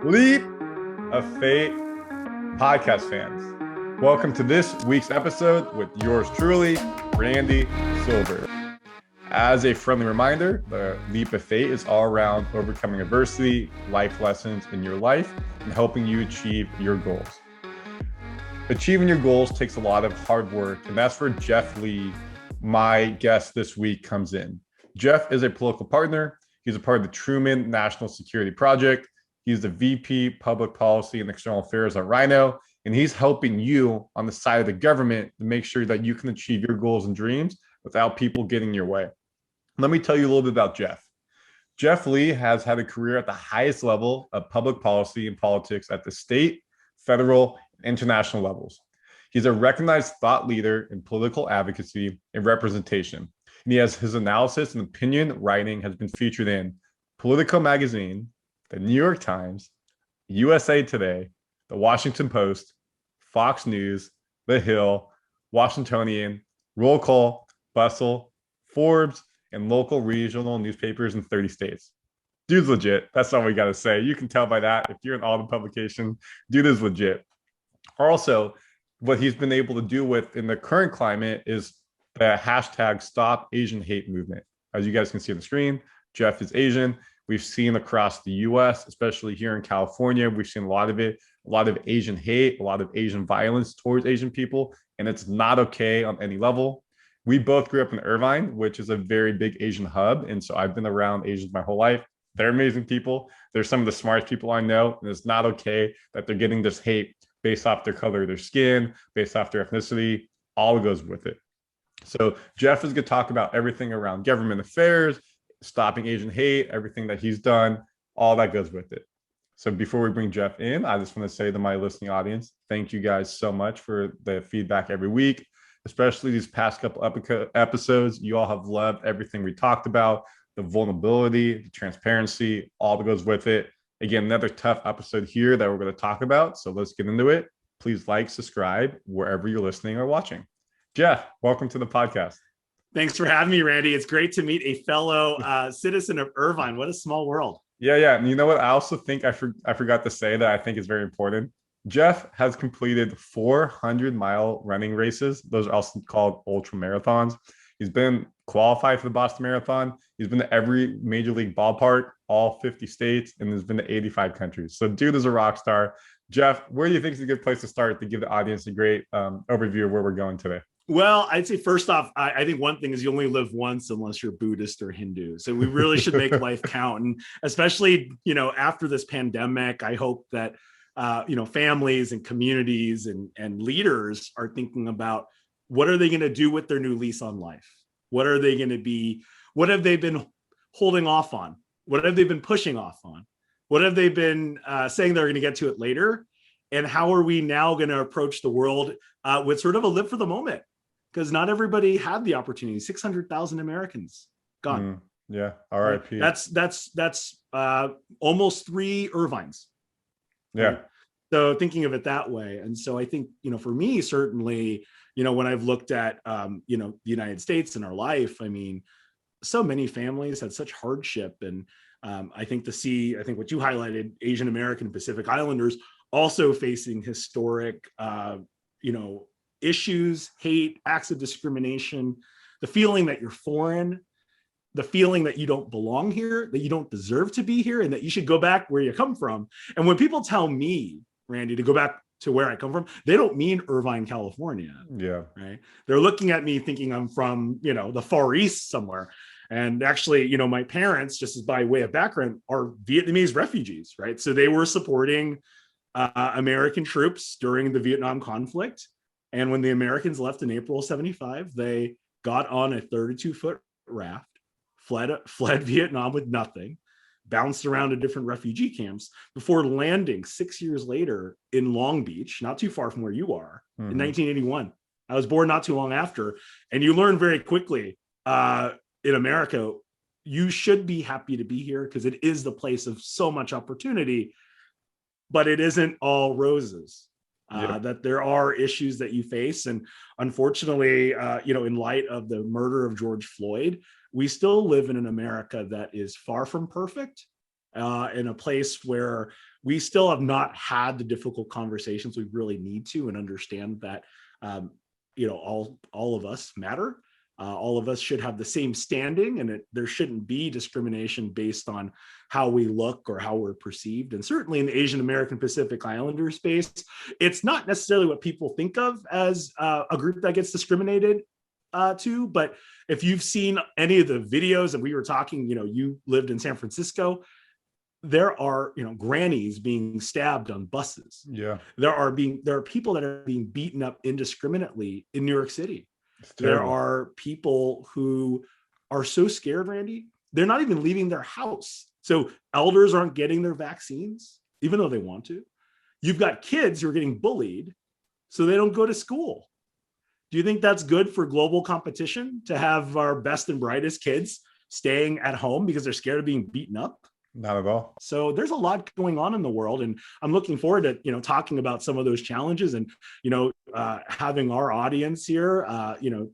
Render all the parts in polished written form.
Leap of Faith podcast fans. Welcome to this week's episode with yours truly, Randy Silver. As a friendly reminder, the Leap of Faith is all around overcoming adversity, life lessons in your life, and helping you achieve your goals. Achieving your goals takes a lot of hard work, and that's where Jeff Lee, my guest this week, comes in. Jeff is a political partner. He's a part of the Truman National Security Project. He's the VP Public Policy and External Affairs at Rhino, and he's helping you on the side of the government to make sure that you can achieve your goals and dreams without people getting in your way. Let me tell you a little bit about Jeff. Jeff Lee has had a career at the highest level of public policy and politics at the state, federal, and international levels. He's a recognized thought leader in political advocacy and representation. And he has his analysis and opinion writing has been featured in Politico magazine, the New York Times, USA Today, the Washington Post, Fox News, The Hill, Washingtonian, Roll Call, Bustle, Forbes, and local regional newspapers in 30 states. Dude's legit. That's all we got to say. You can tell by that. If you're in all the publication, dude is legit. Also, what he's been able to do with in the current climate is the hashtag Stop Asian Hate movement. As you guys can see on the screen, Jeff is Asian. We've seen across the US, especially here in California, we've seen a lot of it, a lot of Asian hate, a lot of Asian violence towards Asian people, and it's not okay on any level. We both grew up in Irvine, which is a very big Asian hub. And so I've been around Asians my whole life. They're amazing people. They're some of the smartest people I know. And it's not okay that they're getting this hate based off their color of their skin, based off their ethnicity, all goes with it. So Jeff is going to talk about everything around government affairs, stopping Asian hate, everything that he's done, all that goes with it. So before we bring Jeff in, I just want to say to my listening audience, thank you guys so much for the feedback every week, especially these past couple episodes. You all have loved everything we talked about, the vulnerability, the transparency, all that goes with it. Again, another tough episode here that we're going to talk about. So let's get into it. Please like, subscribe, wherever you're listening or watching. Jeff, welcome to the podcast. Thanks for having me, Randy. It's great to meet a fellow citizen of Irvine. What a small world. Yeah. And you know what? I also think I forgot to say that I think is very important. Jeff has completed 400-mile running races. Those are also called ultra marathons. He's been qualified for the Boston Marathon. He's been to every major league ballpark, all 50 states, and has been to 85 countries. So dude is a rock star. Jeff, where do you think is a good place to start to give the audience a great overview of where we're going today? Well, I'd say first off, I think one thing is you only live once unless you're Buddhist or Hindu. So we really should make life count. And especially, after this pandemic, I hope that, families and communities and leaders are thinking about what are they going to do with their new lease on life? What are they going to be? What have they been holding off on? What have they been pushing off on? What have they been saying they're going to get to it later? And how are we now going to approach the world with sort of a live for the moment? Because not everybody had the opportunity. 600,000 Americans gone. Yeah, R.I.P. That's almost 3 Irvines. Yeah. Right? So thinking of it that way, and so I think for me certainly, when I've looked at the United States and our life, I mean, so many families had such hardship, and I think what you highlighted, Asian American Pacific Islanders also facing historic, issues, hate, acts of discrimination, the feeling that you're foreign, the feeling that you don't belong here, that you don't deserve to be here, and that you should go back where you come from. And when people tell me, Randy, to go back to where I come from, they don't mean Irvine, California. Yeah. Right. They're looking at me thinking I'm from, the Far East somewhere. And actually, my parents, just as by way of background, are Vietnamese refugees, right? So they were supporting American troops during the Vietnam conflict. And when the Americans left in April of 1975, they got on a 32-foot raft, fled Vietnam with nothing, bounced around to different refugee camps before landing 6 years later in Long Beach, not too far from where you are, in 1981. I was born not too long after. And you learn very quickly in America, you should be happy to be here because it is the place of so much opportunity, but it isn't all roses. That there are issues that you face. And unfortunately, in light of the murder of George Floyd, we still live in an America that is far from perfect, in a place where we still have not had the difficult conversations we really need to, and understand that all of us matter. All of us should have the same standing, and there shouldn't be discrimination based on how we look or how we're perceived. And certainly in the Asian American Pacific Islander space, it's not necessarily what people think of as a group that gets discriminated to. But if you've seen any of the videos, and we were talking, you lived in San Francisco, there are grannies being stabbed on buses. Yeah, there are people that are being beaten up indiscriminately in New York City. There are people who are so scared, Randy, they're not even leaving their house. So elders aren't getting their vaccines, even though they want to. You've got kids who are getting bullied, so they don't go to school. Do you think that's good for global competition, to have our best and brightest kids staying at home because they're scared of being beaten up? Not at all. So there's a lot going on in the world, and I'm looking forward to talking about some of those challenges, and having our audience here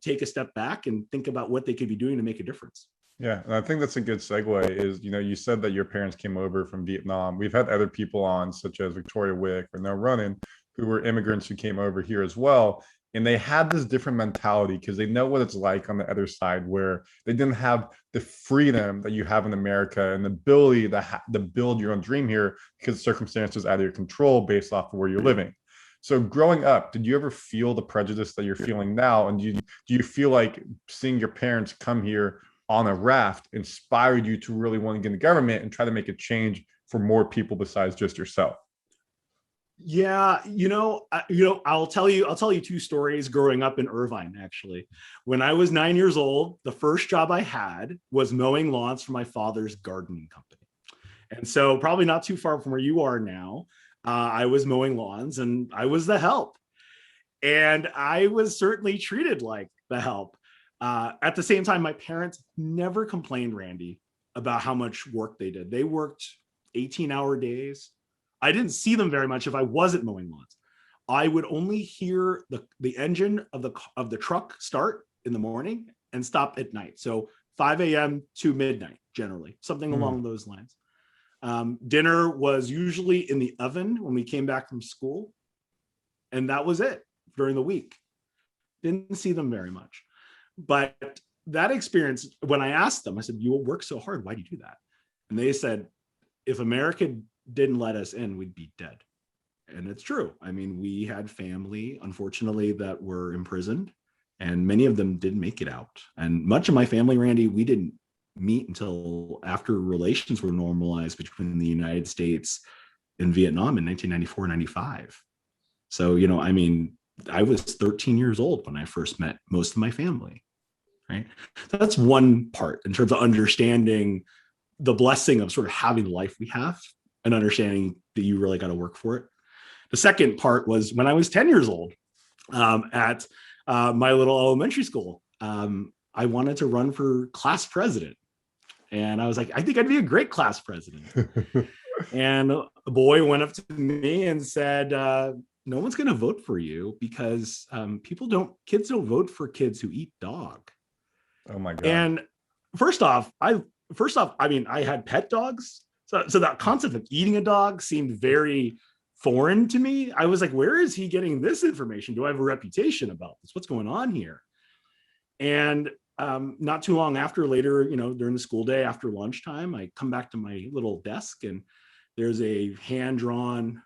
take a step back and think about what they could be doing to make a difference. Yeah, and I think that's a good segue. Is you said that your parents came over from Vietnam. We've had other people on, such as Victoria Wick or Noah Runnin, who were immigrants who came over here as well. And they had this different mentality because they know what it's like on the other side, where they didn't have the freedom that you have in America and the ability to build your own dream here, because circumstances out of your control based off of where you're living. So growing up, did you ever feel the prejudice that you're feeling now? And do you feel like seeing your parents come here on a raft inspired you to really want to get in the government and try to make a change for more people besides just yourself? Yeah, I'll tell you two stories growing up in Irvine. Actually, when I was 9 years old, the first job I had was mowing lawns for my father's gardening company. And so probably not too far from where you are now, I was mowing lawns, and I was the help. And I was certainly treated like the help. At the same time, my parents never complained, Randy, about how much work they did. They worked 18-hour days. I didn't see them very much if I wasn't mowing lawns. I would only hear the engine of the truck start in the morning and stop at night. So 5 a.m. to midnight, generally, something along those lines. Dinner was usually in the oven when we came back from school. And that was it during the week. Didn't see them very much. But that experience, when I asked them, I said, "You work so hard, why do you do that?" And they said, "If America didn't let us in, we'd be dead." And it's true. I mean, we had family, unfortunately, that were imprisoned, and many of them didn't make it out. And much of my family, Randy, we didn't meet until after relations were normalized between the United States and Vietnam in 1994-95. So, I was 13 years old when I first met most of my family, right? So that's one part in terms of understanding the blessing of sort of having the life we have, and understanding that you really got to work for it. The second part was when I was 10 years old at my little elementary school. I wanted to run for class president. And I was like, I think I'd be a great class president. And a boy went up to me and said, "No one's going to vote for you because kids don't vote for kids who eat dog." Oh my God. And first off, I had pet dogs. So that concept of eating a dog seemed very foreign to me. I was like, where is he getting this information? Do I have a reputation about this? What's going on here? And not too long later, during the school day after lunchtime, I come back to my little desk, and there's a hand-drawn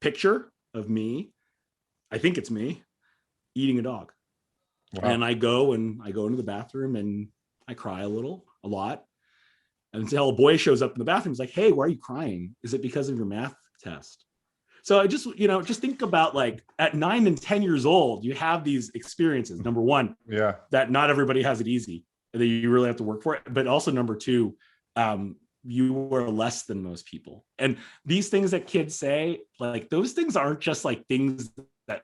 picture of me. I think it's me eating a dog. Wow. And I go into the bathroom and I cry a lot. Until a boy shows up in the bathroom. He's like, "Hey, why are you crying? Is it because of your math test?" So I just think about, like, at 9 and 10 years old, you have these experiences. Number one, that not everybody has it easy, that you really have to work for it. But also number two, you are less than most people. And these things that kids say, like, those things aren't just like things that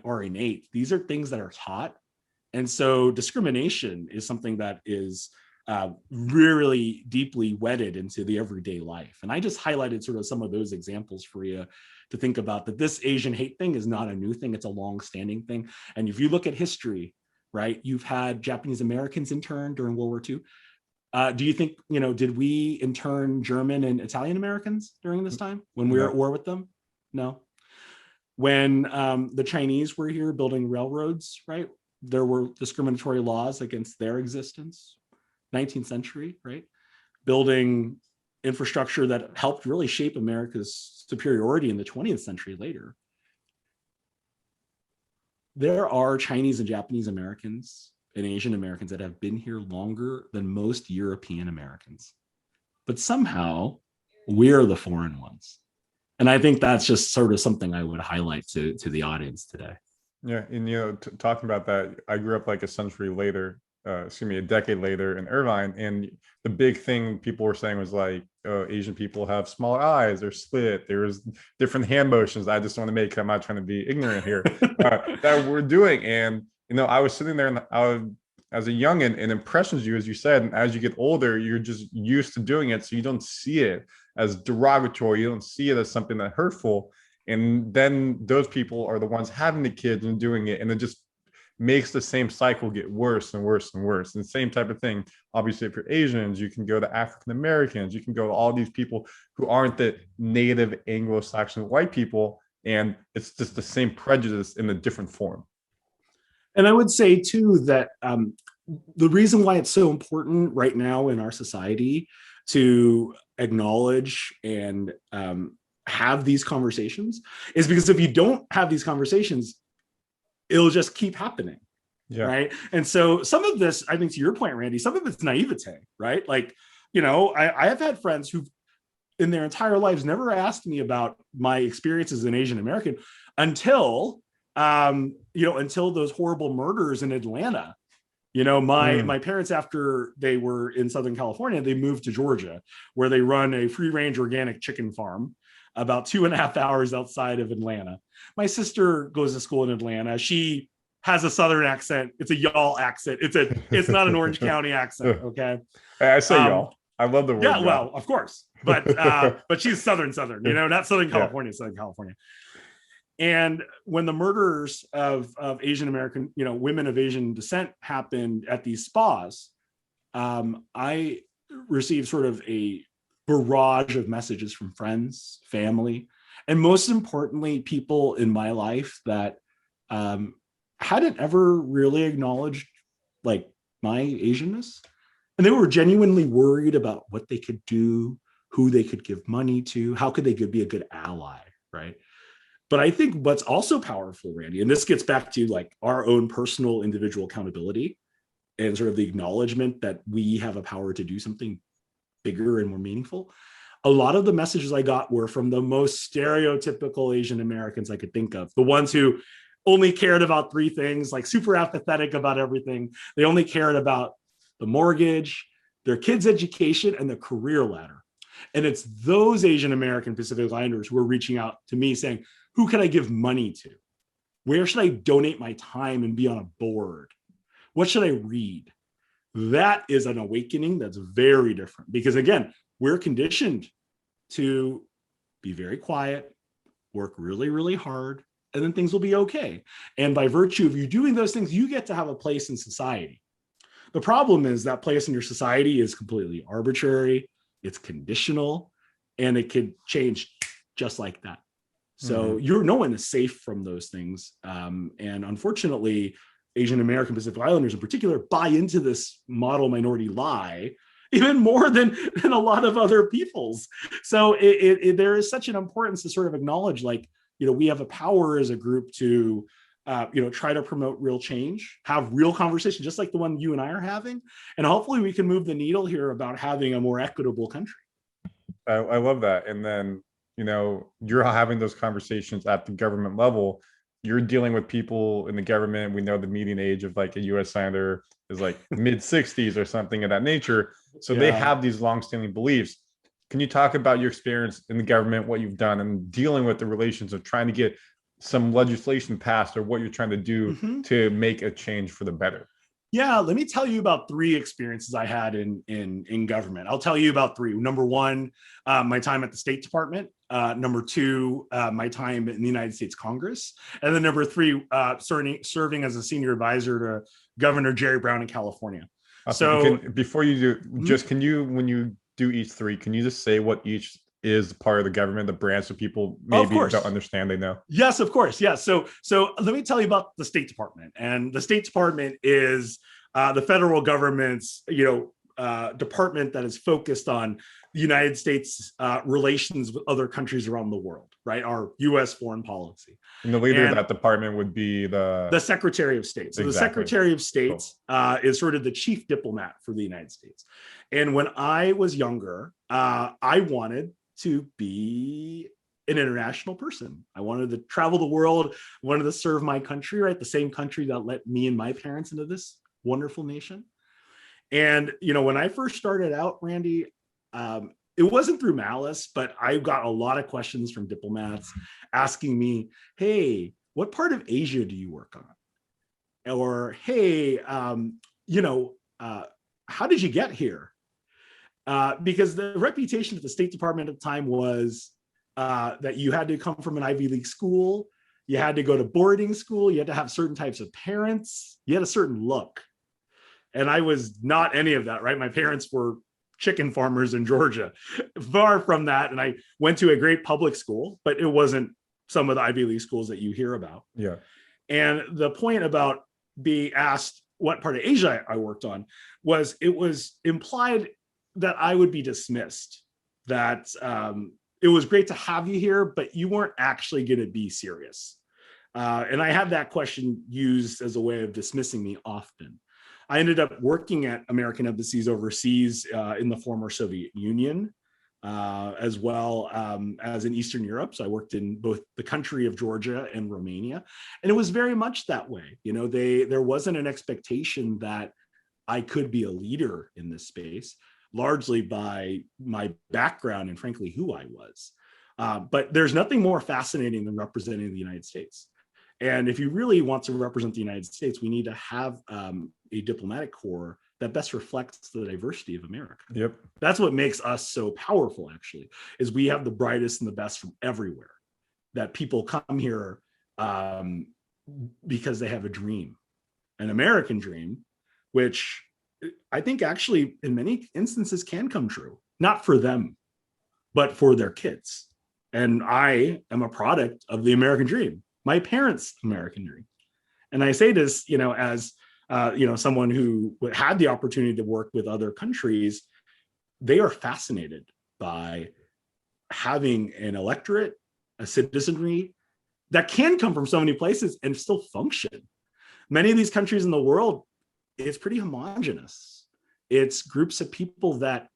are innate. These are things that are taught. And so discrimination is something that is really deeply wedded into the everyday life. And I just highlighted sort of some of those examples for you to think about, that this Asian hate thing is not a new thing. It's a long-standing thing. And if you look at history, right, you've had Japanese Americans interned during World War II. Do you think, did we intern German and Italian Americans during this time when we were at war with them? No. When the Chinese were here building railroads, right? There were discriminatory laws against their existence. 19th century, right? Building infrastructure that helped really shape America's superiority in the 20th century later. There are Chinese and Japanese Americans and Asian Americans that have been here longer than most European Americans. But somehow we're the foreign ones. And I think that's just sort of something I would highlight to the audience today. Yeah, and talking about that, I grew up like a decade later in Irvine, and the big thing people were saying was like, oh, Asian people have smaller eyes, they're split, there's different hand motions. I just want to make, I'm not trying to be ignorant here, that we're doing. And I was sitting there and as a youngin, and impressions you, as you said, and as you get older, you're just used to doing it, so you don't see it as derogatory, you don't see it as something that hurtful. And then those people are the ones having the kids and doing it, and it just makes the same cycle get worse and worse and worse. And the same type of thing, obviously, if you're Asians, you can go to African Americans, you can go to all these people who aren't the native Anglo-Saxon white people, and it's just the same prejudice in a different form. And I would say too that the reason why it's so important right now in our society to acknowledge and have these conversations is because if you don't have these conversations, it'll just keep happening. Yeah. Right. And so some of this, I think to your point, Randy, some of it's naivete, right? Like, I have had friends who in their entire lives never asked me about my experiences as an Asian American until those horrible murders in Atlanta. My parents, after they were in Southern California, they moved to Georgia, where they run a free-range organic chicken farm about 2.5 hours outside of Atlanta. My sister goes to school in Atlanta. She has a Southern accent. It's a y'all accent. It's not an Orange County accent. Okay. I say y'all. I love the word. Yeah, well, of course, but she's Southern, not Southern California, Southern California. And when the murders of Asian American, women of Asian descent happened at these spas, I received sort of a barrage of messages from friends, family, and most importantly, people in my life that hadn't ever really acknowledged like my Asianness. And they were genuinely worried about what they could do, who they could give money to, how could they be a good ally, right? But I think what's also powerful, Randy, and this gets back to like our own personal individual accountability and sort of the acknowledgement that we have a power to do something bigger and more meaningful. A lot of the messages I got were from the most stereotypical Asian Americans I could think of, the ones who only cared about three things, like super apathetic about everything. They only cared about the mortgage, their kids' education, and the career ladder. And it's those Asian American Pacific Islanders who are reaching out to me saying, who can I give money to? Where should I donate my time and be on a board? What should I read? That is an awakening that's very different because, again, we're conditioned to be very quiet, work really, really hard, and then things will be okay. And by virtue of you doing those things, you get to have a place in society. The problem is that place in your society is completely arbitrary, it's conditional, and it could change just like that. So no one is safe from those things. And unfortunately, Asian American Pacific Islanders in particular buy into this model minority lie even more than a lot of other peoples. So there is such an importance to sort of acknowledge, like, we have a power as a group to, try to promote real change, have real conversation, just like the one you and I are having. And hopefully we can move the needle here about having a more equitable country. I love that. And then, you're having those conversations at the government level. You're dealing with people in the government. We know the median age of like a U.S. senator is like mid 60s or something of that nature. So they have these longstanding beliefs. Can you talk about your experience in the government, what you've done, and dealing with the relations of trying to get some legislation passed, or what you're trying to do to make a change for the better? Yeah, let me tell you about 3 experiences I had in government. I'll tell you about 3. Number 1, my time at the State Department. Number 2, my time in the United States Congress. And then number 3, serving as a senior advisor to Governor Jerry Brown in California. So Before you do, just can you, when you do each three, can you just say what each is part of the government, the branch, so people of maybe don't course. understand, they know? Yes, of course. Yeah. So let me tell you about the State Department. And the State Department is the federal government's, department that is focused on the United States relations with other countries around the world, right? Our U.S. foreign policy. And the leader of And that department would be the Secretary of State. So the exactly. Secretary of State Cool. is sort of the chief diplomat for the United States. And when I was younger, I wanted to be an international person. I wanted to travel the world, wanted to serve my country, right? The same country that let me and my parents into this wonderful nation. And, when I first started out, Randy, it wasn't through malice, but I got a lot of questions from diplomats asking me, hey, what part of Asia do you work on? Or, hey, how did you get here? Because the reputation of the State Department at the time was that you had to come from an Ivy League school, you had to go to boarding school, you had to have certain types of parents, you had a certain look. And I was not any of that, right? My parents were chicken farmers in Georgia, far from that. And I went to a great public school, but it wasn't some of the Ivy League schools that you hear about. Yeah. And the point about being asked what part of Asia I worked on was, it was implied that I would be dismissed, that it was great to have you here, but you weren't actually going to be serious. And I had that question used as a way of dismissing me often. I ended up working at American embassies overseas in the former Soviet Union, as well as in Eastern Europe. So I worked in both the country of Georgia and Romania. And it was very much that way. There wasn't an expectation that I could be a leader in this space, largely by my background and frankly, who I was. But there's nothing more fascinating than representing the United States. And if you really want to represent the United States, we need to have a diplomatic corps that best reflects the diversity of America. Yep. That's what makes us so powerful, actually, is we have the brightest and the best from everywhere, that people come here because they have a dream, an American dream, which I think actually in many instances can come true, not for them, but for their kids. And I am a product of the American dream, my parents' American dream. And I say this, as someone who had the opportunity to work with other countries, they are fascinated by having an electorate, a citizenry that can come from so many places and still function. Many of these countries in the world, it's pretty homogenous. It's groups of people that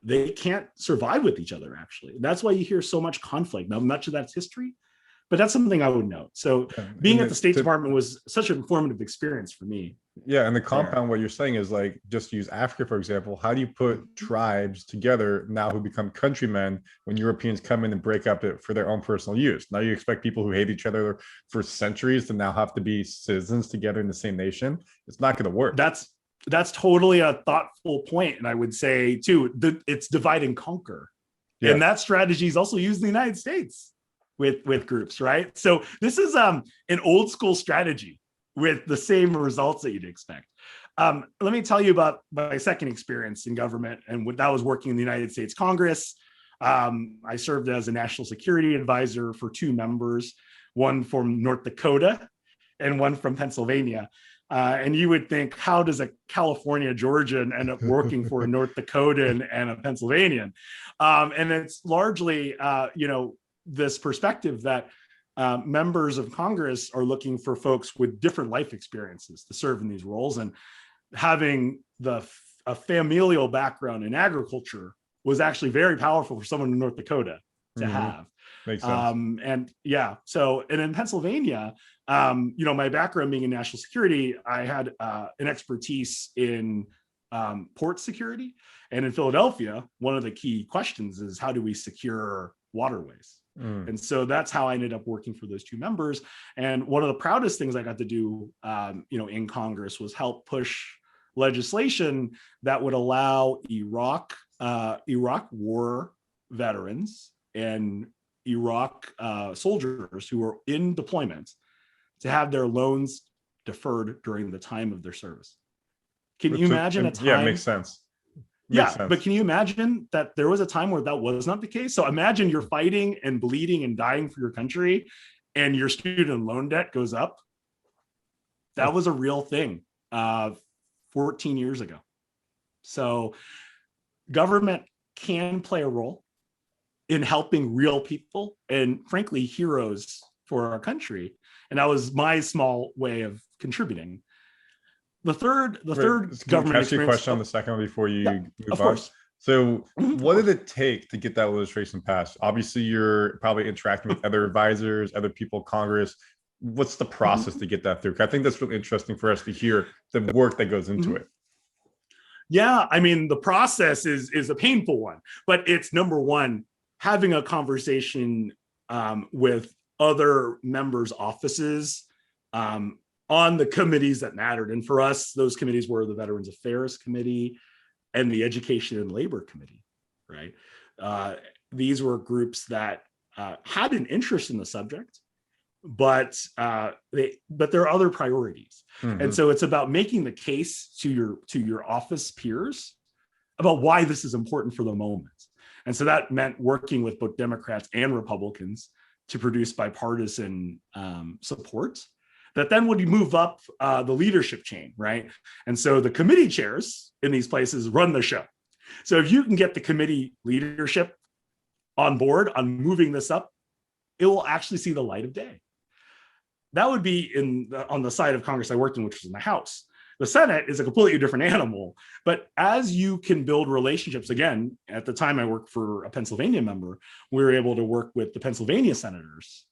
they can't survive with each other, actually. That's why you hear so much conflict. Now, much of that's history, but that's something I would note. So being at the State Department was such an informative experience for me. Yeah, and the compound, what you're saying is, like, just use Africa, for example. How do you put tribes together now who become countrymen when Europeans come in and break up it for their own personal use? Now you expect people who hate each other for centuries to now have to be citizens together in the same nation? It's not going to work. That's totally a thoughtful point. And I would say, too, it's divide and conquer. Yeah. And that strategy is also used in the United States with groups, right? So this is an old school strategy with the same results that you'd expect. Let me tell you about my second experience in government, and that was working in the United States Congress. I served as a national security advisor for two members, one from North Dakota and one from Pennsylvania. And you would think, how does a California Georgian end up working for a North Dakotan and a Pennsylvanian? And it's largely, this perspective that members of Congress are looking for folks with different life experiences to serve in these roles, and having a familial background in agriculture was actually very powerful for someone in North Dakota to have. Makes sense. And in Pennsylvania, my background being in national security, I had an expertise in port security. And in Philadelphia, one of the key questions is, how do we secure waterways? And so that's how I ended up working for those two members. And one of the proudest things I got to do, in Congress was help push legislation that would allow Iraq war veterans and Iraq soldiers who were in deployment to have their loans deferred during the time of their service. Can you imagine a time? Yeah, makes sense. But can you imagine that there was a time where that was not the case? So imagine you're fighting and bleeding and dying for your country, and your student loan debt goes up. That was a real thing 14 years ago. So government can play a role in helping real people and, frankly, heroes for our country. And that was my small way of contributing. The third government Can I ask you a question on the second one before you move on? Course. So what did it take to get that legislation passed? Obviously, you're probably interacting with other advisors, other people, Congress. What's the process to get that through? I think that's really interesting for us to hear the work that goes into it. Yeah, I mean, the process is a painful one, but it's, number one, having a conversation with other members' offices on the committees that mattered. And for us, those committees were the Veterans Affairs Committee and the Education and Labor Committee, right? These were groups that had an interest in the subject, but there are other priorities. And so it's about making the case to your office peers about why this is important for the moment. And so that meant working with both Democrats and Republicans to produce bipartisan support that then would move up the leadership chain, right? And so the committee chairs in these places run the show. So if you can get the committee leadership on board on moving this up, it will actually see the light of day. That would be on the side of Congress I worked in, which was in the House. The Senate is a completely different animal. But as you can build relationships, again, at the time I worked for a Pennsylvania member, we were able to work with the Pennsylvania senators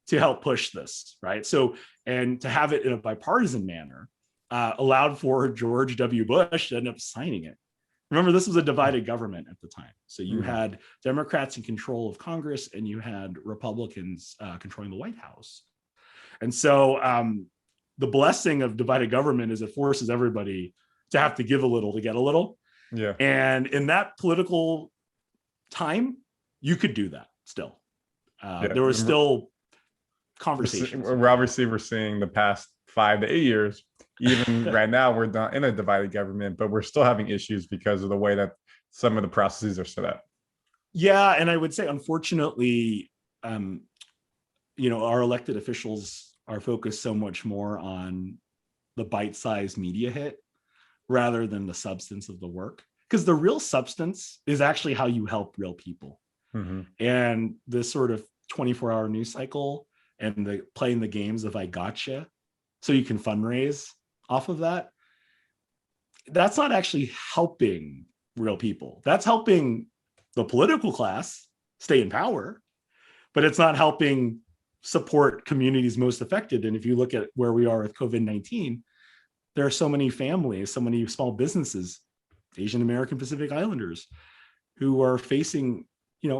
to help push this, right? So, and to have it in a bipartisan manner allowed for George W. Bush to end up signing it. Remember, this was a divided government at the time. So you had Democrats in control of Congress and you had Republicans controlling the White House. And so the blessing of divided government is it forces everybody to have to give a little to get a little. Yeah. And in that political time, you could do that still. There was still conversations. Obviously, we're seeing the past 5 to 8 years, even right now, we're not in a divided government, but we're still having issues because of the way that some of the processes are set up. Yeah. And I would say, unfortunately, our elected officials are focused so much more on the bite-sized media hit rather than the substance of the work. Because the real substance is actually how you help real people. And this sort of 24-hour news cycle and the playing the games of I gotcha, so you can fundraise off of that, that's not actually helping real people. That's helping the political class stay in power, but it's not helping support communities most affected. And if you look at where we are with COVID-19, there are so many families, so many small businesses, Asian American Pacific Islanders, who are facing,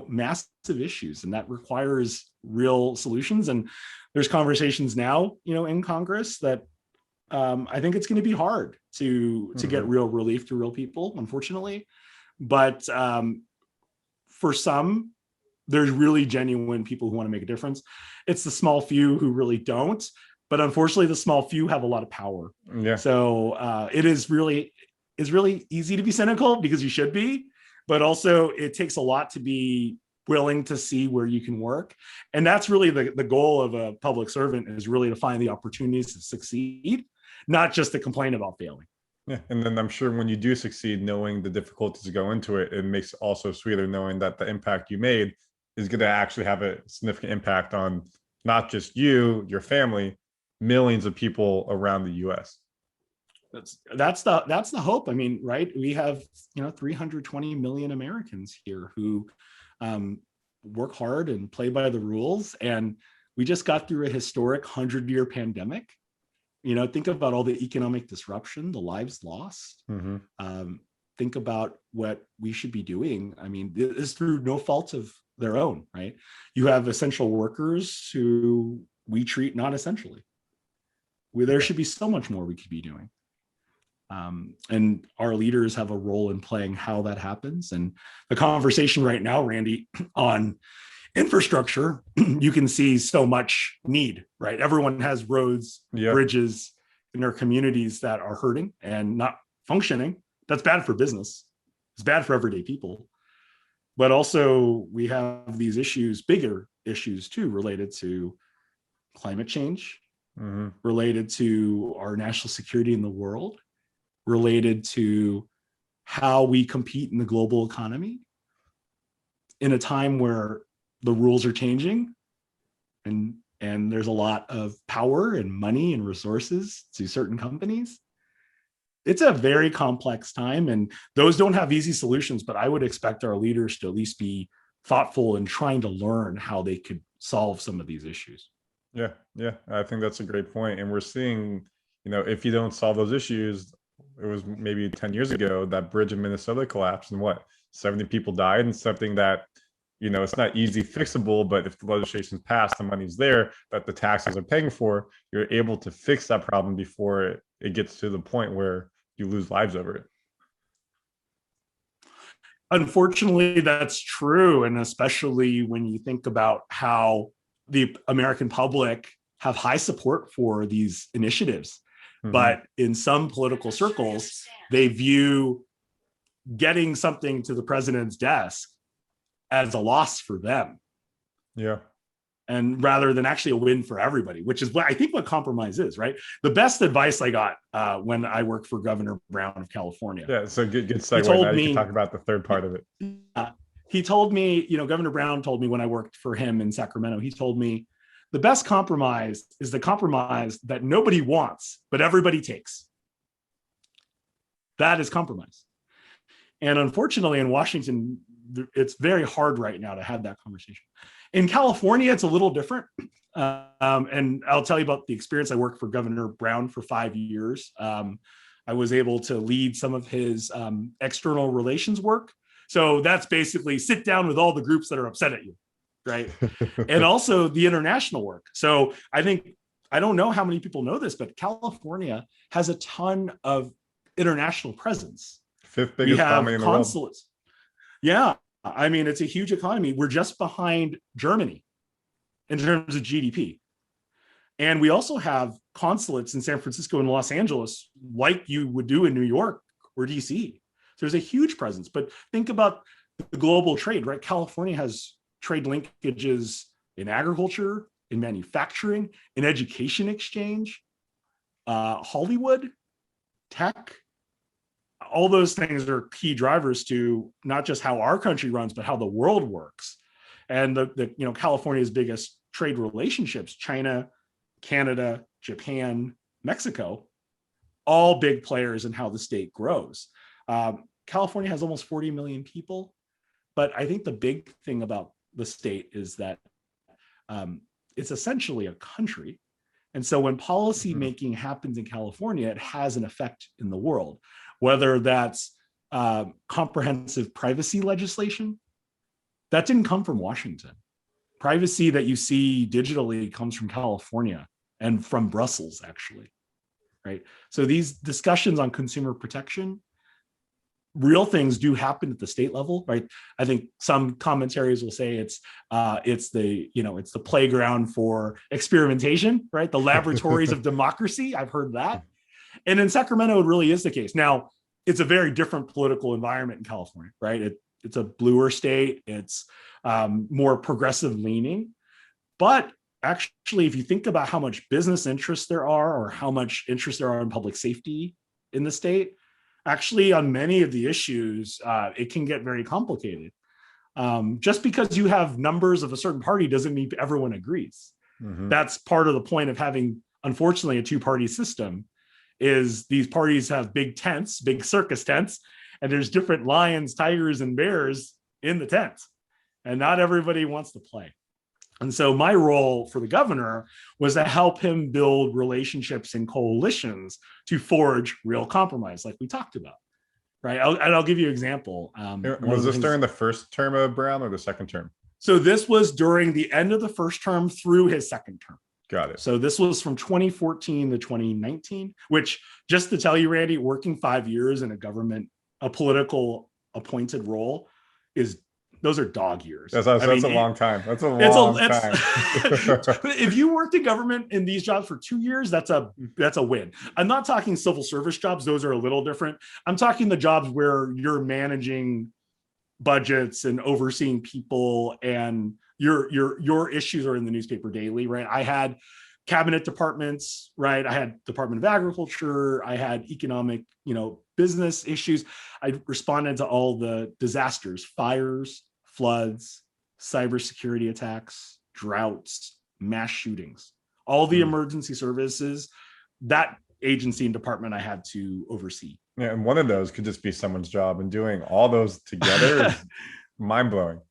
massive issues, and that requires real solutions. And there's conversations now, in Congress that I think it's going to be hard to get real relief to real people, unfortunately. But for some, there's really genuine people who want to make a difference. It's the small few who really don't. But unfortunately, the small few have a lot of power. Yeah. So it is really easy to be cynical, because you should be. But also, it takes a lot to be willing to see where you can work. And that's really the goal of a public servant, is really to find the opportunities to succeed, not just to complain about failing. Yeah. And then I'm sure when you do succeed, knowing the difficulties that go into it, it makes it also sweeter knowing that the impact you made is going to actually have a significant impact on not just you, your family, millions of people around the U.S. That's the hope. I mean, right? We have 320 million Americans here who work hard and play by the rules, and we just got through a historic 100-year pandemic. Think about all the economic disruption, the lives lost. Think about what we should be doing. I mean, this is through no fault of their own, right? You have essential workers who we treat not essentially. There should be so much more we could be doing. And our leaders have a role in playing how that happens. And the conversation right now, Randy, on infrastructure, you can see so much need, right? Everyone has roads, bridges, in our communities that are hurting and not functioning. That's bad for business. It's bad for everyday people. But also we have these issues, bigger issues too, related to climate change, related to our national security in the world, related to how we compete in the global economy in a time where the rules are changing and there's a lot of power and money and resources to certain companies. It's a very complex time, and those don't have easy solutions, but I would expect our leaders to at least be thoughtful in trying to learn how they could solve some of these issues. Yeah, I think that's a great point. And we're seeing, if you don't solve those issues, it was maybe 10 years ago that bridge in Minnesota collapsed and 70 people died, and something that, it's not easy fixable, but if the legislation's passed, the money's there that the taxes are paying for, you're able to fix that problem before it gets to the point where you lose lives over it. Unfortunately, that's true. And especially when you think about how the American public have high support for these initiatives. But in some political circles, they view getting something to the president's desk as a loss for them. Yeah. And rather than actually a win for everybody, which is what I think what compromise is, right? The best advice I got when I worked for Governor Brown of California. Yeah, so good segue. Now you can talk about the third part of it. He told me, Governor Brown told me when I worked for him in Sacramento, he told me, the best compromise is the compromise that nobody wants, but everybody takes. That is compromise. And unfortunately, in Washington, it's very hard right now to have that conversation. In California, it's a little different. And I'll tell you about the experience. I worked for Governor Brown for 5 years. I was able to lead some of his external relations work. So that's basically sit down with all the groups that are upset at you, right? And also the international work. So I don't know how many people know this, but California has a ton of international presence. Fifth biggest economy in the world. Yeah. I mean, it's a huge economy. We're just behind Germany in terms of GDP. And we also have consulates in San Francisco and Los Angeles, like you would do in New York or DC. So there's a huge presence. But think about the global trade, right? California has trade linkages in agriculture, in manufacturing, in education exchange, Hollywood, tech. All those things are key drivers to not just how our country runs, but how the world works. And California's biggest trade relationships, China, Canada, Japan, Mexico, all big players in how the state grows. California has almost 40 million people, but I think the big thing about the state is that it's essentially a country. And so when policy making happens in California, it has an effect in the world, whether that's comprehensive privacy legislation. That didn't come from Washington. Privacy that you see digitally comes from California and from Brussels, actually, right? So these discussions on consumer protection, real things do happen at the state level, right? I think some commentaries will say it's the playground for experimentation, right? The laboratories of democracy. I've heard that. And in Sacramento, it really is the case. Now, it's a very different political environment in California, right? It's a bluer state. It's more progressive leaning. But actually, if you think about how much business interest there are or how much interest there are in public safety in the state, actually on many of the issues, it can get very complicated. Just because you have numbers of a certain party doesn't mean everyone agrees. That's part of the point of having, unfortunately, a two-party system, is these parties have big tents, big circus tents, and there's different lions, tigers, and bears in the tent. And not everybody wants to play. And so my role for the governor was to help him build relationships and coalitions to forge real compromise, like we talked about, right? I'll give you an example. Was this during the first term of Brown or the second term? So this was during the end of the first term through his second term. Got it. So this was from 2014 to 2019, which, just to tell you, Randy, working 5 years in a political appointed role is those are dog years. That's a long time. That's a long time. If you worked in government in these jobs for 2 years, that's a win. I'm not talking civil service jobs. Those are a little different. I'm talking the jobs where you're managing budgets and overseeing people, and your issues are in the newspaper daily, right? I had cabinet departments, right? I had Department of Agriculture. I had economic, business issues. I responded to all the disasters, fires, floods, cybersecurity attacks, droughts, mass shootings, all the emergency services. That agency and department I had to oversee. Yeah, and one of those could just be someone's job, and doing all those together is mind-blowing.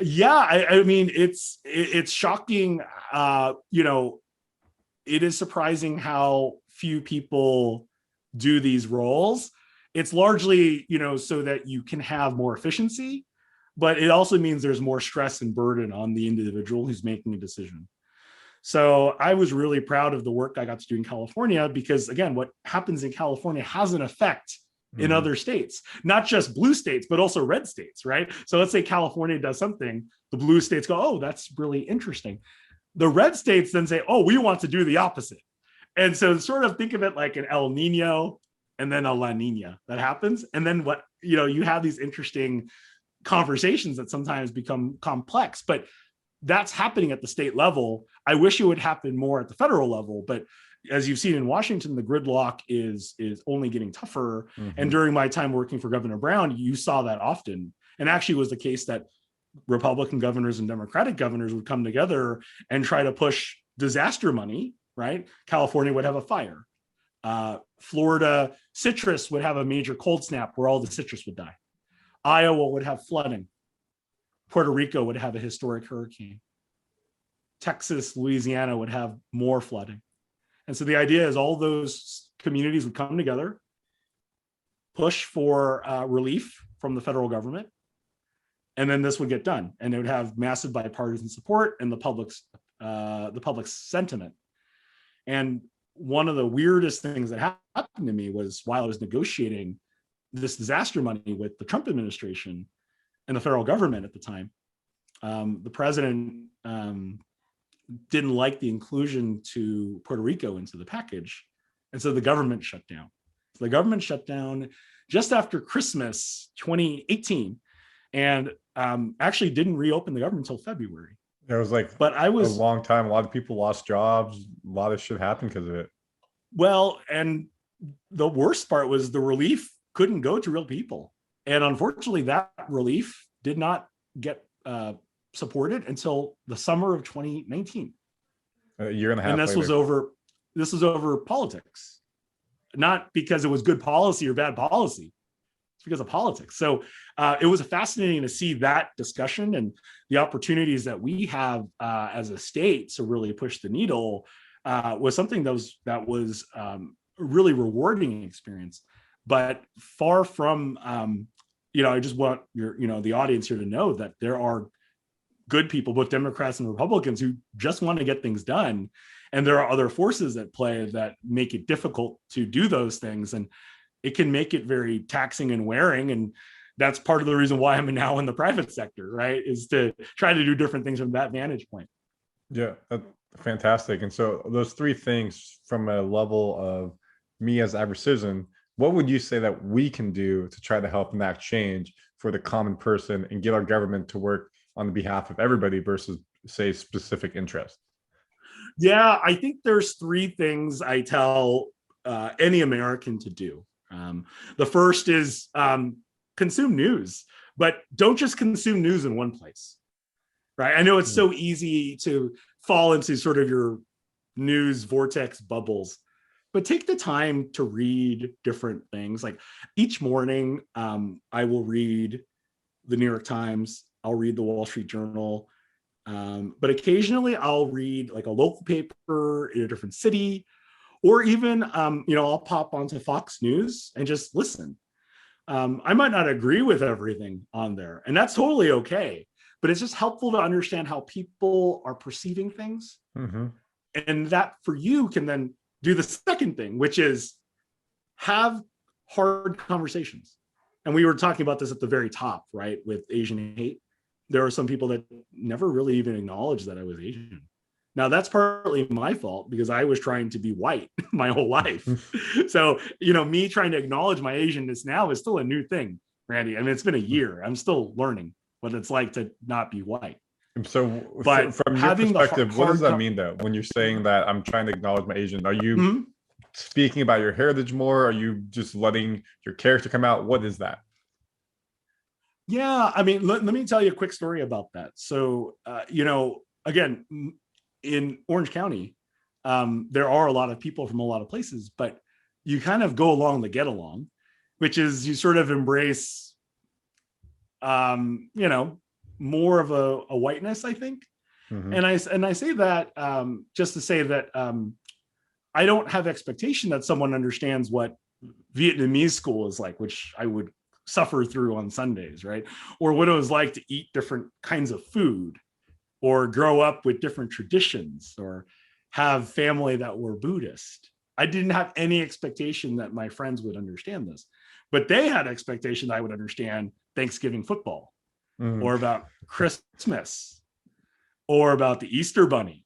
Yeah, I mean, it's shocking. It is surprising how few people do these roles. It's largely, so that you can have more efficiency, but it also means there's more stress and burden on the individual who's making a decision. So I was really proud of the work I got to do in California, because again, what happens in California has an effect in other states, not just blue states, but also red states, right? So let's say California does something, the blue states go, oh, that's really interesting. The red states then say, oh, we want to do the opposite. And so sort of think of it like an El Nino and then a La Nina that happens. And then you have these interesting conversations that sometimes become complex, but that's happening at the state level. I wish it would happen more at the federal level, but as you've seen in Washington, the gridlock is only getting tougher. And during my time working for Governor Brown, you saw that often. And actually it was the case that Republican governors and Democratic governors would come together and try to push disaster money, right? California would have a fire. Florida citrus would have a major cold snap where all the citrus would die. Iowa would have flooding. Puerto Rico would have a historic hurricane. Texas, Louisiana would have more flooding. And so the idea is all those communities would come together, push for relief from the federal government, and then this would get done. And it would have massive bipartisan support and the public's sentiment. And one of the weirdest things that happened to me was while I was negotiating this disaster money with the Trump administration and the federal government at the time, the president didn't like the inclusion to Puerto Rico into the package. And so the government shut down. So the government shut down just after Christmas 2018, and actually didn't reopen the government until February. It was a long time. A lot of people lost jobs. A lot of shit happened because of it. Well, and the worst part was the relief couldn't go to real people. And unfortunately, that relief did not get supported until the summer of 2019. A year and a half and this later. was over politics, not because it was good policy or bad policy. It's because of politics. So it was fascinating to see that discussion and the opportunities that we have as a state to really push the needle was something that was a really rewarding experience. But far from, I just want the audience here to know that there are good people, both Democrats and Republicans, who just want to get things done. And there are other forces at play that make it difficult to do those things. And it can make it very taxing and wearing. And that's part of the reason why I'm now in the private sector, right? Is to try to do different things from that vantage point. Yeah, that's fantastic. And so those three things from a level of me as average citizen, what would you say that we can do to try to help enact change for the common person and get our government to work on the behalf of everybody versus, say, specific interest? Yeah, I think there's three things I tell any American to do. The first is consume news, but don't just consume news in one place, right? I know it's so easy to fall into sort of your news vortex bubbles, but take the time to read different things. Like each morning, I will read the New York Times, I'll read the Wall Street Journal, but occasionally I'll read like a local paper in a different city, or even, I'll pop onto Fox News and just listen. I might not agree with everything on there, and that's totally okay, but it's just helpful to understand how people are perceiving things. And that for you can then do the second thing, which is have hard conversations. And we were talking about this at the very top, right? With Asian hate. there are some people that never really even acknowledged that I was Asian. Now, that's partly my fault because I was trying to be white my whole life. So, me trying to acknowledge my Asianness now is still a new thing, Randy. I mean, it's been a year. I'm still learning what it's like to not be white. So, but from your perspective, what does that mean, though? When you're saying that I'm trying to acknowledge my Asian, are you speaking about your heritage more? Are you just letting your character come out? What is that? Yeah, I mean, let me tell you a quick story about that. So, again, in Orange County, there are a lot of people from a lot of places, but you kind of go along the get along, which is you sort of embrace, more of a whiteness, I think. Mm-hmm. And I say that just to say that I don't have expectation that someone understands what Vietnamese school is like, which I would suffer through on Sundays, right? Or what it was like to eat different kinds of food, or grow up with different traditions, or have family that were Buddhist. I didn't have any expectation that my friends would understand this, but they had expectation that I would understand Thanksgiving football, or about Christmas, or about the Easter Bunny,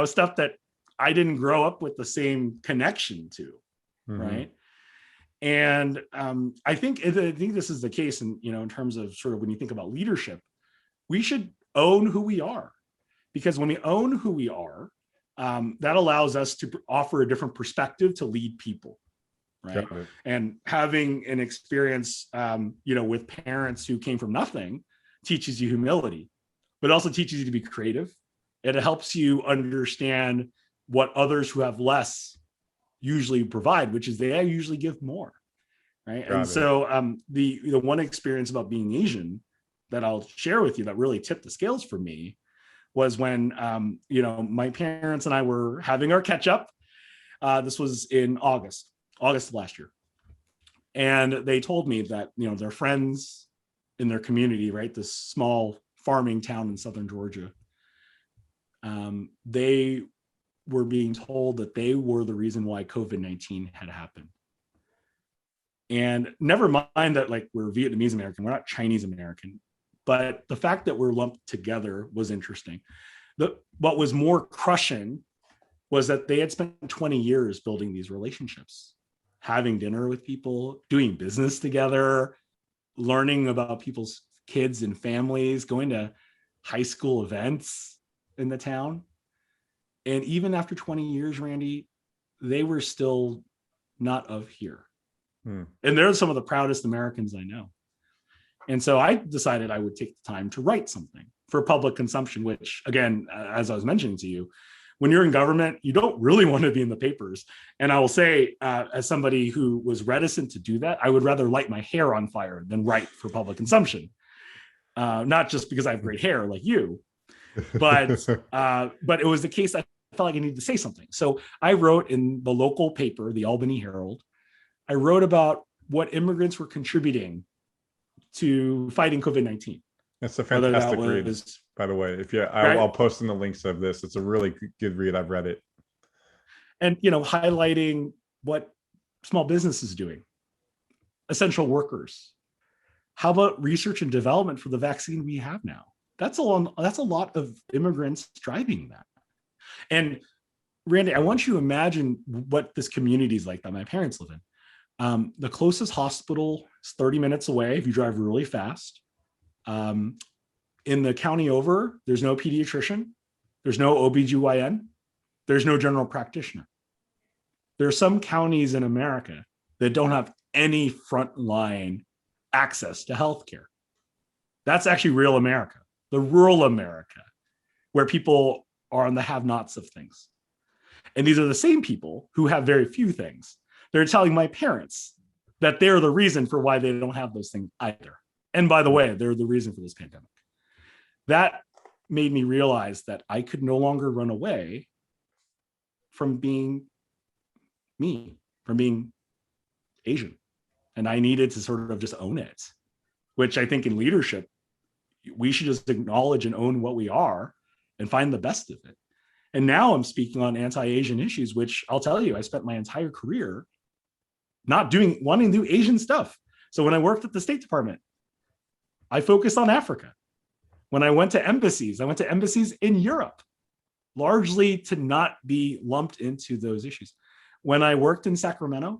stuff that I didn't grow up with the same connection to, right? And I think this is the case, in terms of sort of when you think about leadership, we should own who we are, because when we own who we are, that allows us to offer a different perspective to lead people, right? And having an experience, with parents who came from nothing teaches you humility, but also teaches you to be creative. It helps you understand what others who have less usually provide, which is they usually give more, right? So the one experience about being Asian that I'll share with you that really tipped the scales for me was when my parents and I were having our catch up. This was in August of last year, and they told me that their friends in their community, right, this small farming town in southern Georgia, they were being told that they were the reason why COVID-19 had happened. And never mind that, like, we're Vietnamese American, we're not Chinese American, but the fact that we're lumped together was interesting. What was more crushing was that they had spent 20 years building these relationships, having dinner with people, doing business together, learning about people's kids and families, going to high school events in the town. And even after 20 years, Randy, they were still not of here. And they're some of the proudest Americans I know. And so I decided I would take the time to write something for public consumption, which, again, as I was mentioning to you, when you're in government, you don't really want to be in the papers. And I will say, as somebody who was reticent to do that, I would rather light my hair on fire than write for public consumption. Not just because I have great hair like you, but it was the case I felt like I needed to say something. So I wrote in the local paper, the Albany Herald, I wrote about what immigrants were contributing to fighting COVID-19. It's a fantastic read, by the way. I'll post in the links of this. It's a really good read. I've read it. And, highlighting what small business is doing, essential workers. How about research and development for the vaccine we have now? That's a lot of immigrants driving that. And Randy, I want you to imagine what this community is like that my parents live in. The closest hospital is 30 minutes away if you drive really fast. In the county over, there's no pediatrician, there's no OBGYN, there's no general practitioner. There are some counties in America that don't have any frontline access to healthcare. That's actually real America, the rural America, where people are on the have-nots of things. And these are the same people who have very few things. They're telling my parents that they're the reason for why they don't have those things either. And by the way, they're the reason for this pandemic. That made me realize that I could no longer run away from being me, from being Asian. And I needed to sort of just own it, which I think in leadership, we should just acknowledge and own what we are and find the best of it. And now I'm speaking on anti-Asian issues, which I'll tell you, I spent my entire career wanting to do Asian stuff. So when I worked at the State Department, I focused on Africa. When I went to embassies in Europe, largely to not be lumped into those issues. When I worked in Sacramento,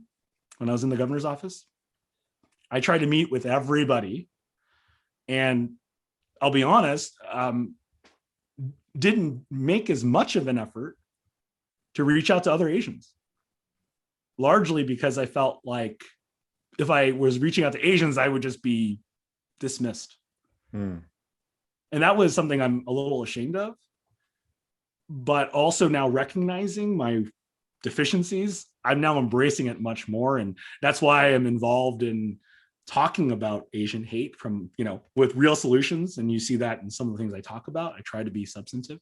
when I was in the governor's office, I tried to meet with everybody. And I'll be honest, didn't make as much of an effort to reach out to other Asians, largely because I felt like if I was reaching out to Asians, I would just be dismissed. And that was something I'm a little ashamed of, but also now recognizing my deficiencies, I'm now embracing it much more. And that's why I'm involved in talking about Asian hate from, with real solutions. And you see that in some of the things I talk about. I try to be substantive.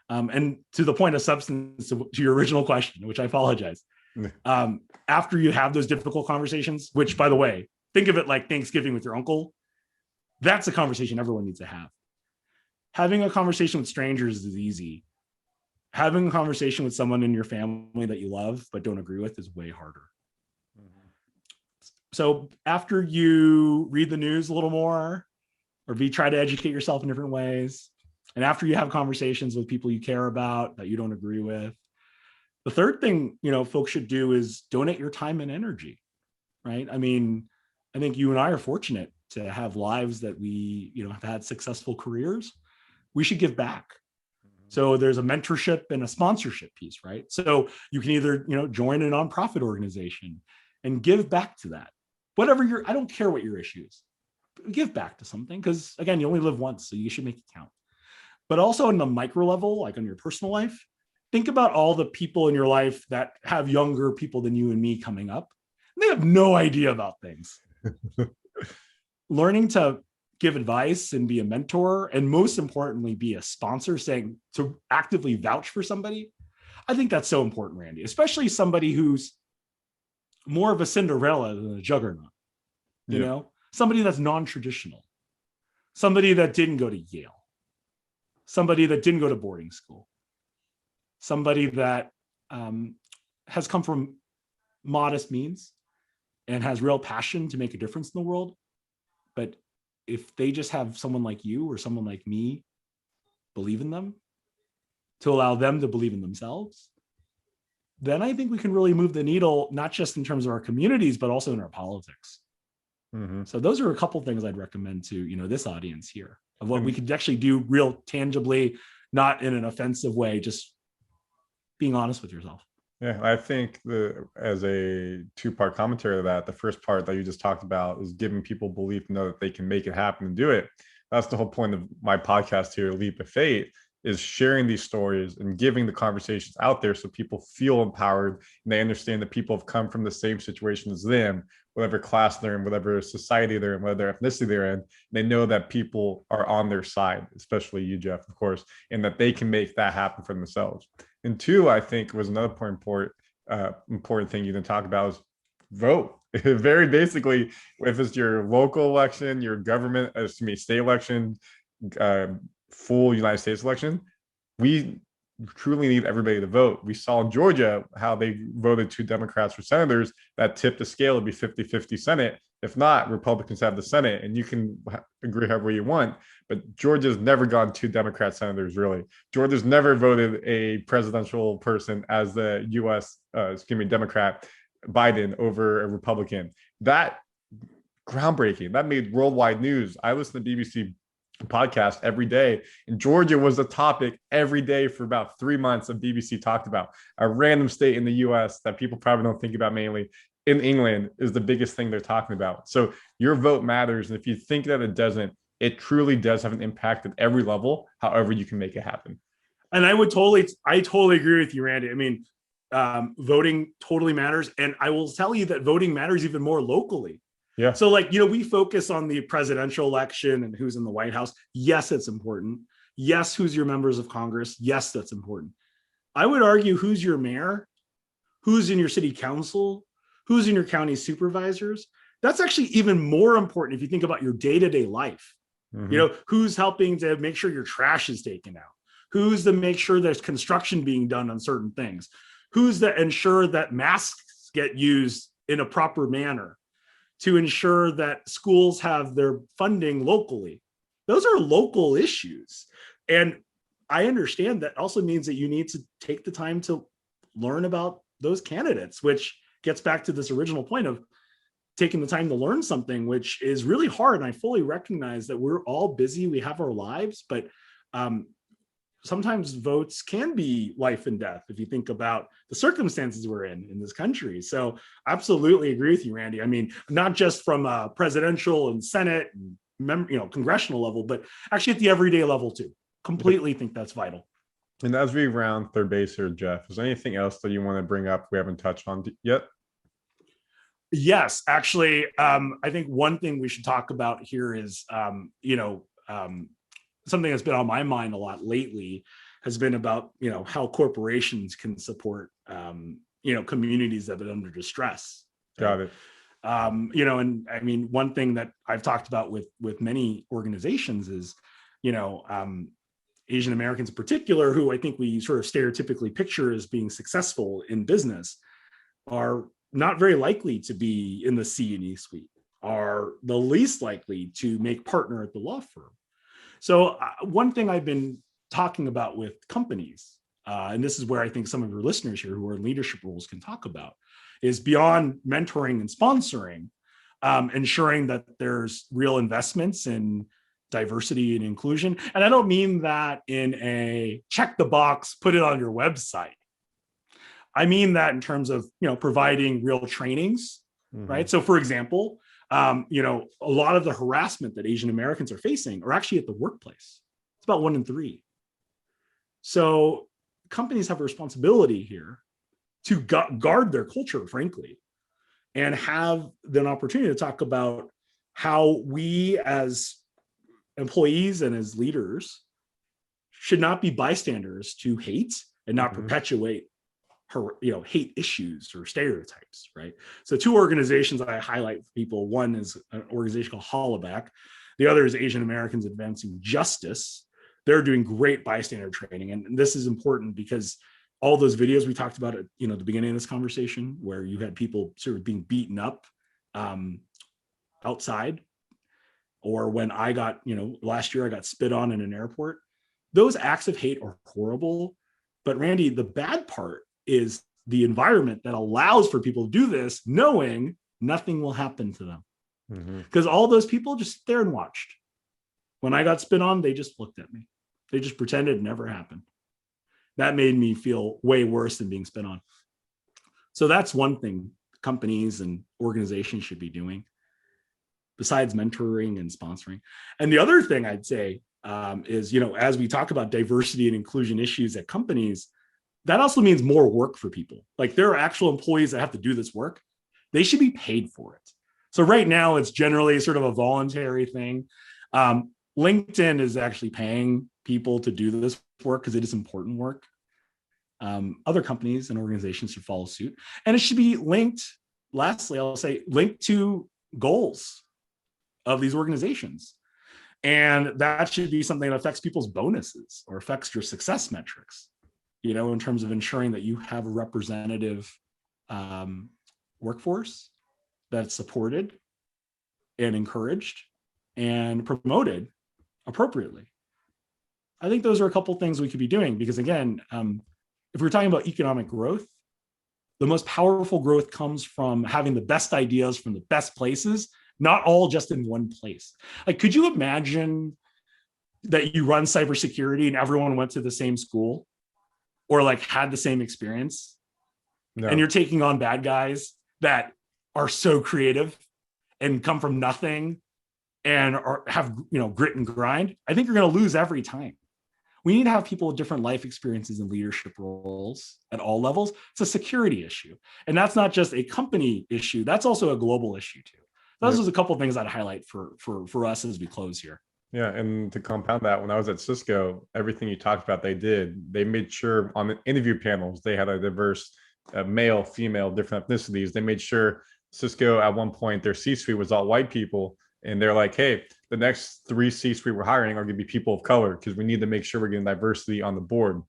And to the point of substance, to your original question, which I apologize. After you have those difficult conversations, which, by the way, think of it like Thanksgiving with your uncle. That's a conversation everyone needs to have. Having a conversation with strangers is easy. Having a conversation with someone in your family that you love but don't agree with is way harder. So after you read the news a little more, or try to educate yourself in different ways, and after you have conversations with people you care about that you don't agree with, the third thing, folks should do is donate your time and energy, right? I mean, I think you and I are fortunate to have lives that we, have had successful careers. We should give back. So there's a mentorship and a sponsorship piece, right? So you can either, join a nonprofit organization and give back to that. Whatever I don't care what your issue is, give back to something, because again, you only live once, so you should make it count. But also on the micro level, like on your personal life, think about all the people in your life that have younger people than you and me coming up. They have no idea about things. Learning to give advice and be a mentor, and most importantly, be a sponsor, saying to actively vouch for somebody. I think that's so important, Randy, especially somebody who's more of a Cinderella than a juggernaut, somebody that's non-traditional, somebody that didn't go to Yale, somebody that didn't go to boarding school, somebody that has come from modest means and has real passion to make a difference in the world. But if they just have someone like you or someone like me believe in them, to allow them to believe in themselves, then I think we can really move the needle, not just in terms of our communities, but also in our politics. So those are a couple of things I'd recommend to, this audience here, of what we could actually do real tangibly, not in an offensive way, just being honest with yourself. Yeah, I think as a two-part commentary to that, the first part that you just talked about is giving people belief to know that they can make it happen and do it. That's the whole point of my podcast here, Leap of Faith, is sharing these stories and giving the conversations out there so people feel empowered and they understand that people have come from the same situation as them, whatever class they're in, whatever society they're in, whatever ethnicity they're in. They know that people are on their side, especially you, Jeff, of course, and that they can make that happen for themselves. And two, I think was another important thing you can talk about is vote. Very basically, if it's your local election, your government, state election, full United States election, we truly need everybody to vote. We saw in Georgia how they voted 2 Democrats for senators. That tipped the scale to be 50-50 Senate. If not, Republicans have the Senate, and you can agree however you want. But Georgia's never gone 2 Democrat senators, really. Georgia's never voted a presidential person as the U.S. Democrat Biden over a Republican. That groundbreaking. That made worldwide news. I listen to BBC podcast every day, and Georgia was the topic every day for about 3 months of BBC talked about. A random state in the US that people probably don't think about mainly in England is the biggest thing they're talking about. So your vote matters, and if you think that it doesn't, it truly does have an impact at every level, however you can make it happen. And I totally agree with you, Randy. I mean, voting totally matters, and I will tell you that voting matters even more locally. Yeah. So we focus on the presidential election and who's in the White House. Yes, it's important. Yes, who's your members of Congress. Yes, that's important. I would argue who's your mayor, who's in your city council, who's in your county supervisors. That's actually even more important if you think about your day-to-day life. Mm-hmm. Who's helping to make sure your trash is taken out? Who's to make sure there's construction being done on certain things? Who's to ensure that masks get used in a proper manner? to ensure that schools have their funding locally. Those are local issues. And I understand that also means that you need to take the time to learn about those candidates, which gets back to this original point of taking the time to learn something, which is really hard. And I fully recognize that we're all busy, we have our lives, but sometimes votes can be life and death if you think about the circumstances we're in this country. So absolutely agree with you, Randy. I mean, not just from a presidential and Senate and congressional level, but actually at the everyday level too. Completely think that's vital. And as we round third base here, Jeff, is there anything else that you want to bring up we haven't touched on yet? Yes, actually, I think one thing we should talk about here is, something that's been on my mind a lot lately has been about, how corporations can support, communities that have been under distress. Got it. And I mean, one thing that I've talked about with many organizations is, Asian Americans in particular, who I think we sort of stereotypically picture as being successful in business, are not very likely to be in the C&E suite, are the least likely to make partner at the law firm. So one thing I've been talking about with companies, and this is where I think some of your listeners here who are in leadership roles can talk about, is beyond mentoring and sponsoring, ensuring that there's real investments in diversity and inclusion. And I don't mean that in a check the box, put it on your website. I mean that in terms of, providing real trainings, right? So for example, a lot of the harassment that Asian Americans are facing are actually at the workplace. It's about 1 in 3. So companies have a responsibility here to guard their culture, frankly, and have an opportunity to talk about how we as employees and as leaders should not be bystanders to hate and not perpetuate hate issues or stereotypes, right? So 2 organizations I highlight for people. One is an organization called Hollaback. The other is Asian Americans Advancing Justice. They're doing great bystander training. And this is important because all those videos we talked about at the beginning of this conversation, where you had people sort of being beaten up outside, or when I got, last year I got spit on in an airport. Those acts of hate are horrible. But Randy, the bad part is the environment that allows for people to do this, knowing nothing will happen to them. Because all those people just sit there and watched. When I got spit on, they just looked at me. They just pretended it never happened. That made me feel way worse than being spit on. So that's one thing companies and organizations should be doing, besides mentoring and sponsoring. And the other thing I'd say is, as we talk about diversity and inclusion issues at companies, that also means more work for people. Like, there are actual employees that have to do this work. They should be paid for it. So right now it's generally sort of a voluntary thing. LinkedIn is actually paying people to do this work because it is important work. Other companies and organizations should follow suit. And it should be linked, lastly, I'll say, linked to goals of these organizations. And that should be something that affects people's bonuses or affects your success metrics, in terms of ensuring that you have a representative workforce that's supported and encouraged and promoted appropriately. I think those are a couple things we could be doing, because again, if we're talking about economic growth, the most powerful growth comes from having the best ideas from the best places, not all just in one place. Like, could you imagine that you run cybersecurity and everyone went to the same school or like had the same experience? No. And you're taking on bad guys that are so creative and come from nothing and have grit and grind. I think you're going to lose every time. We need to have people with different life experiences and leadership roles at all levels. It's a security issue. And that's not just a company issue. That's also a global issue too. Those are a couple of things I'd highlight for us as we close here. Yeah, and to compound that, when I was at Cisco, everything you talked about, they made sure on the interview panels, they had a diverse male, female, different ethnicities. They made sure Cisco, at one point, their C-suite was all white people. And they're like, hey, the next 3 C-suite we're hiring are going to be people of color because we need to make sure we're getting diversity on the board.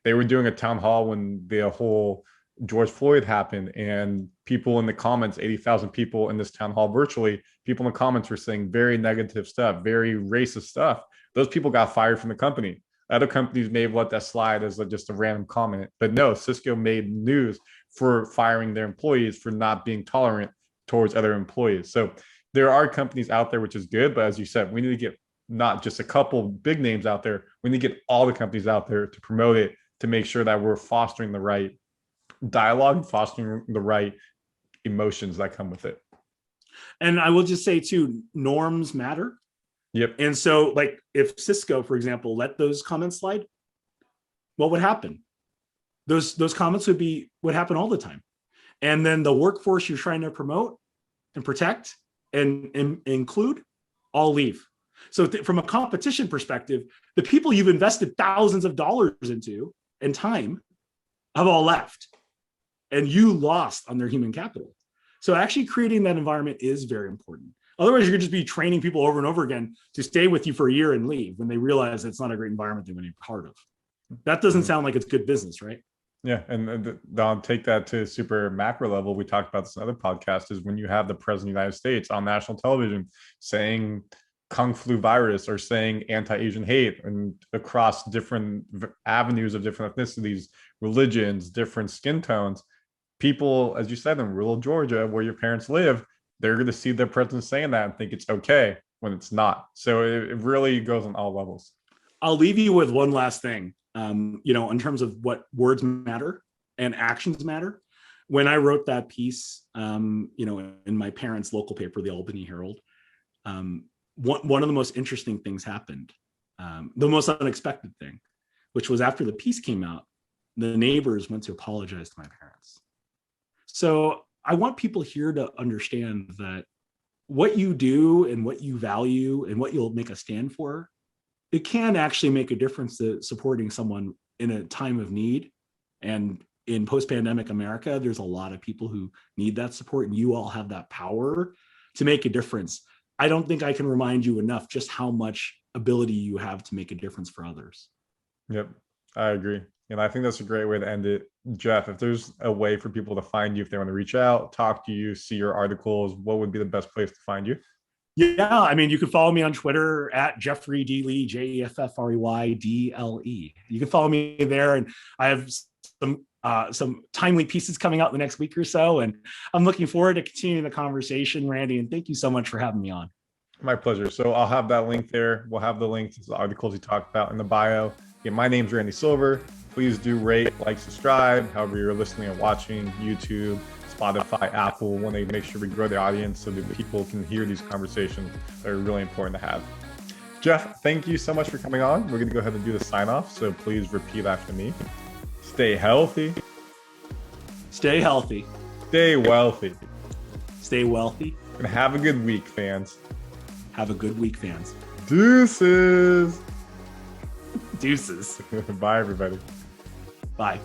They were doing a town hall when the whole George Floyd happened and people in the comments, 80,000 people in this town hall virtually, people in the comments were saying very negative stuff, very racist stuff. Those people got fired from the company. Other companies may have let that slide as just a random comment, but no, Cisco made news for firing their employees for not being tolerant towards other employees. So there are companies out there, which is good. But as you said, we need to get not just a couple big names out there. We need to get all the companies out there to promote it, to make sure that we're fostering the right dialogue, fostering the right emotions that come with it. And I will just say too, norms matter. Yep. And so like if Cisco, for example, let those comments slide, what would happen? Those comments would happen all the time. And then the workforce you're trying to promote and protect and include all leave. So from a competition perspective, the people you've invested thousands of dollars into and time have all left, and you lost on their human capital. So actually creating that environment is very important. Otherwise, you're going to just be training people over and over again to stay with you for a year and leave when they realize it's not a great environment they want to be part of. That doesn't sound like it's good business, right? Yeah, and I'll take that to super macro level. We talked about this in other podcast, is when you have the president of the United States on national television saying Kung flu virus or saying anti-Asian hate, and across different avenues of different ethnicities, religions, different skin tones, people, as you said, in rural Georgia, where your parents live, they're going to see their president saying that and think it's okay when it's not. So it really goes on all levels. I'll leave you with one last thing. In terms of what words matter and actions matter. When I wrote that piece, in my parents' local paper, the Albany Herald, one of the most interesting things happened, the most unexpected thing, which was after the piece came out, the neighbors went to apologize to my parents. So I want people here to understand that what you do and what you value and what you'll make a stand for, it can actually make a difference to supporting someone in a time of need. And in post-pandemic America, there's a lot of people who need that support, and you all have that power to make a difference. I don't think I can remind you enough just how much ability you have to make a difference for others. Yep, I agree. And I think that's a great way to end it. Jeff, if there's a way for people to find you, if they want to reach out, talk to you, see your articles, what would be the best place to find you? Yeah, I mean, you can follow me on Twitter at Jeffrey D. Lee, JEFFREYDLE. You can follow me there, and I have some timely pieces coming out the next week or so, and I'm looking forward to continuing the conversation, Randy, and thank you so much for having me on. My pleasure. So I'll have that link there. We'll have the links to the articles you talked about in the bio. Again, my name's Randy Silver. Please do rate, like, subscribe, however you're listening or watching, YouTube, Spotify, Apple. We want to make sure we grow the audience so that people can hear these conversations that are really important to have. Jeff, thank you so much for coming on. We're going to go ahead and do the sign off. So please repeat after me. Stay healthy. Stay healthy. Stay wealthy. Stay wealthy. And have a good week, fans. Have a good week, fans. Deuces. Deuces. Bye, everybody. Bye.